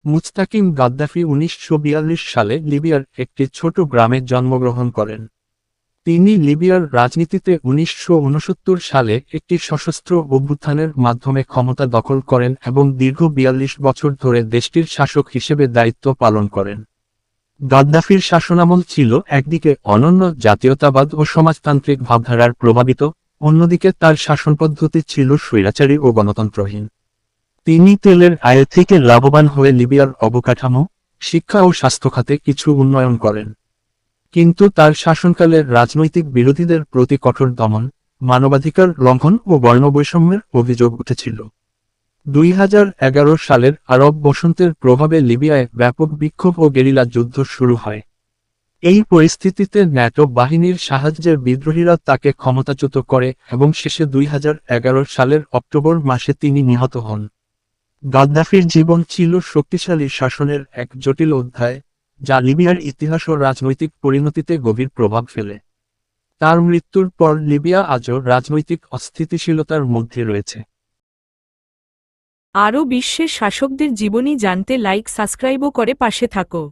মুস্তাকিম Gaddafi ১৯৪২ সালে লিবিয়ার একটি ছোট গ্রামে জন্মগ্রহণ করেন। তিনি লিবিয়ার রাজনীতিতে ১৯৬৯ সালে একটি সশস্ত্র অভ্যুত্থানের মাধ্যমে ক্ষমতা দখল করেন এবং দীর্ঘ ৪২ বছর ধরে দেশটির শাসক হিসেবে দায়িত্ব পালন করেন। গাদ্দাফির শাসনামল ছিল একদিকে অনন্য জাতীয়তাবাদ ও সমাজতান্ত্রিক ভাবধারার প্রভাবিত, অন্যদিকে তার শাসনপদ্ধতি ছিল স্বৈরাচারী ও গণতন্ত্রহীন। তিনি তেলের আয় থেকে লাভবান হয়ে লিবিয়ার অবকাঠামো, শিক্ষা ও স্বাস্থ্য খাতে কিছু উন্নয়ন করেন। কিন্তু তার শাসনকালে রাজনৈতিক বিরোধীদের প্রতি কঠোর দমন, মানবাধিকার লঙ্ঘন ও বর্ণবৈষম্যের অভিযোগ উঠেছিল। ২০১১ সালের আরব বসন্তের প্রভাবে লিবিয়ায় ব্যাপক বিক্ষোভ ও গেরিলা যুদ্ধ শুরু হয়। এই পরিস্থিতিতে ন্যাটো বাহিনীর সাহায্যের বিদ্রোহীরা তাকে ক্ষমতাচ্যুত করে এবং শেষে ২০১১ সালের অক্টোবর মাসে তিনি নিহত হন। গাদ্দাফির জীবন ছিল শক্তিশালী শাসনের এক জটিল অধ্যায়, যা লিবিয়ার ইতিহাস ও রাজনৈতিক পরিণতিতে গভীর প্রভাব ফেলে। তার মৃত্যুর পর লিবিয়া আজও রাজনৈতিক অস্থিতিশীলতার মধ্যে রয়েছে। আরও বিশ্বের শাসকদের জীবনী জানতে লাইক সাবস্ক্রাইবও করে পাশে থাকো।